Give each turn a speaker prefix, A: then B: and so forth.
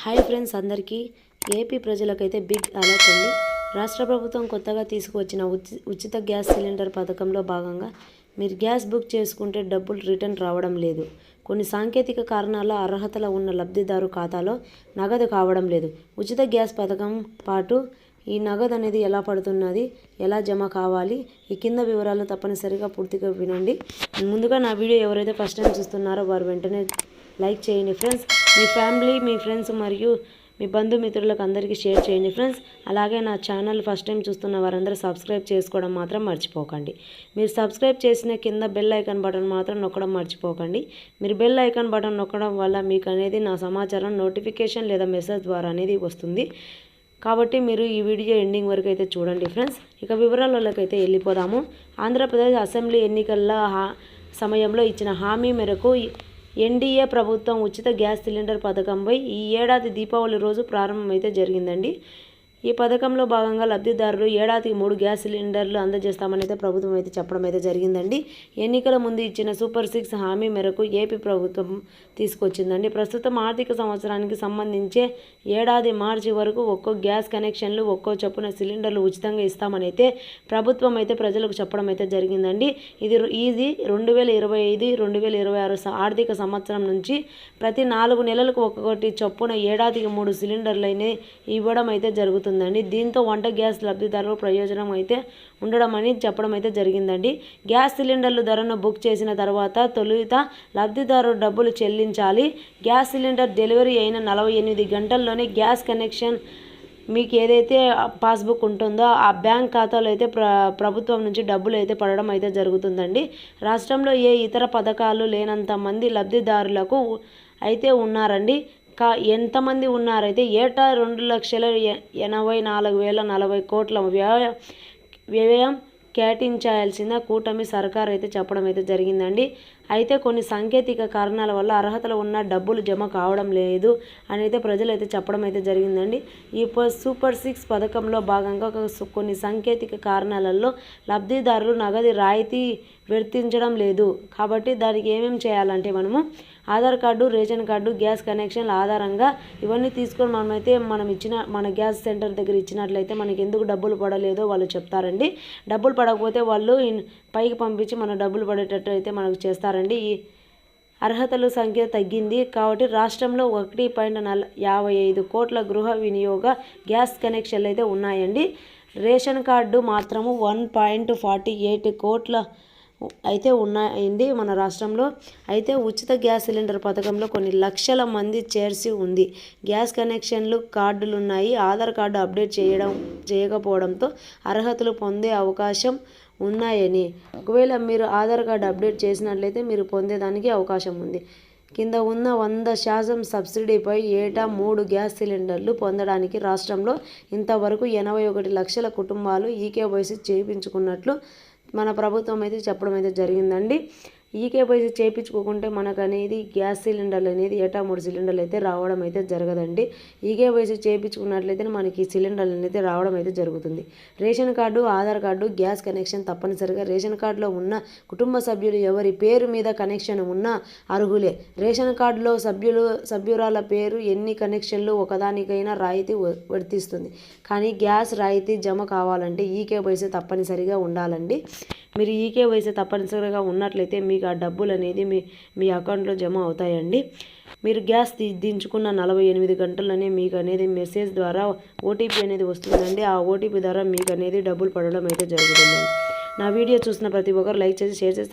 A: Hi friends, అందరికీ AP ప్రజలకైతే big alert అండి. రాష్ట్ర ప్రభుత్వం కొత్తగా తీసుకువచ్చిన ఉచిత గ్యాస్ సిలిండర్ పథకంలో భాగంగా మీరు గ్యాస్ బుక్ చేసుకుంటే డబ్బులు రిటర్న్ రావడం లేదు. కొన్ని సాంకేతిక కారణాల అర్హతల ఉన్న లబ్ధిదారు ఖాతాలో నగదు కావడం లేదు. ఉచిత గ్యాస్ పథకం పాటు ఈ నగదు అనేది ఎలా పడుతున్నది, ఎలా జమ కావాలి, ఈ కింద వివరాలను తప్పనిసరిగా పూర్తిగా వినండి. ముందుగా నా వీడియో ఎవరైతే ఫస్ట్ టైం చూస్తున్నారో వారు వెంటనే లైక్ చేయండి ఫ్రెండ్స్. మీ ఫ్యామిలీ, మీ ఫ్రెండ్స్ మరియు మీ బంధుమిత్రులకు అందరికీ షేర్ చేయండి ఫ్రెండ్స్. అలాగే నా ఛానల్ ఫస్ట్ టైం చూస్తున్న వారందరూ సబ్స్క్రైబ్ చేసుకోవడం మాత్రం మర్చిపోకండి. మీరు సబ్స్క్రైబ్ చేసిన కింద బెల్ ఐకాన్ బటన్ మాత్రం నొక్కడం మర్చిపోకండి. మీరు బెల్ ఐకాన్ బటన్ నొక్కడం వల్ల మీకు అనేది నా సమాచారం నోటిఫికేషన్ లేదా మెసేజ్ ద్వారా అనేది వస్తుంది. కాబట్టి మీరు ఈ వీడియో ఎండింగ్ వరకు అయితే చూడండి ఫ్రెండ్స్. ఇక వివరాలకైతే వెళ్ళిపోదాము. ఆంధ్రప్రదేశ్ అసెంబ్లీ ఎన్నికల సమయంలో ఇచ్చిన హామీ మేరకు ఎన్డీఏ ప్రభుత్వం ఉచిత గ్యాస్ సిలిండర్ పథకంపై ఈ ఏడాది దీపావళి రోజు ప్రారంభమైతే జరిగిందండి. ఈ పథకంలో భాగంగా లబ్ధిదారులు ఏడాదికి 3 గ్యాస్ సిలిండర్లు అందజేస్తామని అయితే ప్రభుత్వం అయితే చెప్పడం అయితే జరిగిందండి. ఎన్నికల ముందు ఇచ్చిన సూపర్ 6 హామీ మేరకు ఏపీ ప్రభుత్వం తీసుకొచ్చిందండి. ప్రస్తుతం ఆర్థిక సంవత్సరానికి సంబంధించే ఏడాది మార్చి వరకు ఒక్కో గ్యాస్ కనెక్షన్లు ఒక్కో చొప్పున సిలిండర్లు ఉచితంగా ఇస్తామని అయితే ప్రభుత్వం అయితే ప్రజలకు చెప్పడం అయితే జరిగిందండి. ఇది 2025-2026 ఆర్థిక సంవత్సరం నుంచి ప్రతి 4 నెలలకు ఒక్కొక్కటి చొప్పున ఏడాదికి 3 సిలిండర్లైనా ఇవ్వడం అయితే జరుగుతుంది. దీంతో వంట గ్యాస్ లబ్ధిదారులకు ప్రయోజనం అయితే ఉండడం అని చెప్పడం అయితే జరిగిందండి. గ్యాస్ సిలిండర్లు ధరను బుక్ చేసిన తర్వాత తొలుత లబ్ధిదారు డబ్బులు చెల్లించాలి. గ్యాస్ సిలిండర్ డెలివరీ అయిన 48 గంటల్లోనే గ్యాస్ కనెక్షన్ మీకు ఏదైతే పాస్బుక్ ఉంటుందో ఆ బ్యాంక్ ఖాతాలో అయితే ప్రభుత్వం నుంచి డబ్బులు అయితే పడడం అయితే జరుగుతుందండి. రాష్ట్రంలో ఏ ఇతర పథకాలు లేనంత మంది లబ్ధిదారులకు అయితే ఉన్నారండి. ఎంతమంది ఉన్నారైతే ఏటా 2,84,040 కోట్ల వ్యయం కేటాయించాల్సిన కూటమి సర్కార్ అయితే చెప్పడం అయితే జరిగిందండి. అయితే కొన్ని సాంకేతిక కారణాల వల్ల అర్హతలు ఉన్న డబ్బులు జమ కావడం లేదు అని అయితే ప్రజలు అయితే చెప్పడం అయితే జరిగిందండి. ఈ సూపర్ 6 పథకంలో భాగంగా కొన్ని సాంకేతిక కారణాలలో లబ్ధిదారులు నగదు రాయితీ వర్తించడం లేదు. కాబట్టి దానికి ఏమేమి చేయాలంటే మనము Aadhaar card, ration card, gas కనెక్షన్ల ఆధారంగా ఇవన్నీ తీసుకొని మన గ్యాస్ సెంటర్ దగ్గర ఇచ్చినట్లయితే మనకి ఎందుకు డబ్బులు పడలేదో వాళ్ళు చెప్తారండి. డబ్బులు పడకపోతే వాళ్ళు పైకి పంపించి మన డబ్బులు పడేటట్టు అయితే మనకు చేస్తారండి. ఈ అర్హతల సంఖ్య తగ్గింది కాబట్టి రాష్ట్రంలో 1.55 కోట్ల గృహ వినియోగ గ్యాస్ కనెక్షన్లు అయితే ఉన్నాయండి. రేషన్ కార్డు మాత్రము 1.48 కోట్ల అయితే ఉన్నాయండి మన రాష్ట్రంలో. అయితే ఉచిత గ్యాస్ సిలిండర్ పథకంలో కొన్ని లక్షల మంది చేర్చి ఉంది. గ్యాస్ కనెక్షన్లు, కార్డులు ఉన్నాయి. ఆధార్ కార్డు అప్డేట్ చేయకపోవడంతో అర్హతలు పొందే అవకాశం ఉన్నాయని, ఒకవేళ మీరు ఆధార్ కార్డు అప్డేట్ చేసినట్లయితే మీరు పొందేదానికి అవకాశం ఉంది. కింద ఉన్న 100% సబ్సిడీపై ఏటా 3 గ్యాస్ సిలిండర్లు పొందడానికి రాష్ట్రంలో ఇంతవరకు 81 లక్షల కుటుంబాలు ఈకేవైసీ చేయించుకున్నట్లు మన ప్రభుత్వం అయితే చెప్పడం అయితే జరిగిందండి. ఈకేవైసీ చేయించుకోకుంటే మనకు అనేది గ్యాస్ సిలిండర్లు అనేది ఏటా 3 సిలిండర్లు అయితే రావడం అయితే జరగదండి. ఈకేవైసీ చేయించుకున్నట్లయితే మనకి సిలిండర్లు అయితే రావడం అయితే జరుగుతుంది. Ration card, Aadhaar card, gas connection తప్పనిసరిగా రేషన్ కార్డులో ఉన్న కుటుంబ సభ్యులు ఎవరి పేరు మీద కనెక్షన్ ఉన్నా అర్హులే. రేషన్ కార్డులో సభ్యురాల పేరు ఎన్ని కనెక్షన్లు ఒకదానికైనా రాయితీ వర్తిస్తుంది. కానీ గ్యాస్ రాయితీ జమ కావాలంటే ఈకేవైసీ తప్పనిసరిగా ఉండాలండి. మీరు ఈకేవైసీ తప్పనిసరిగా ఉన్నట్లయితే మీకు ఆ డబ్బులు అనేది మీ అకౌంట్లో జమ అవుతాయండి. మీరు గ్యాస్ దించుకున్న 48 గంటల్లోనే మీకు అనేది మెసేజ్ ద్వారా ఓటీపీ అనేది వస్తుందండి. ఆ ఓటీపీ ద్వారా మీకు అనేది డబ్బులు పడడం అయితే జరుగుతుందండి. నా వీడియో చూసిన ప్రతి ఒక్కరు లైక్ చేసి, షేర్ చేసి,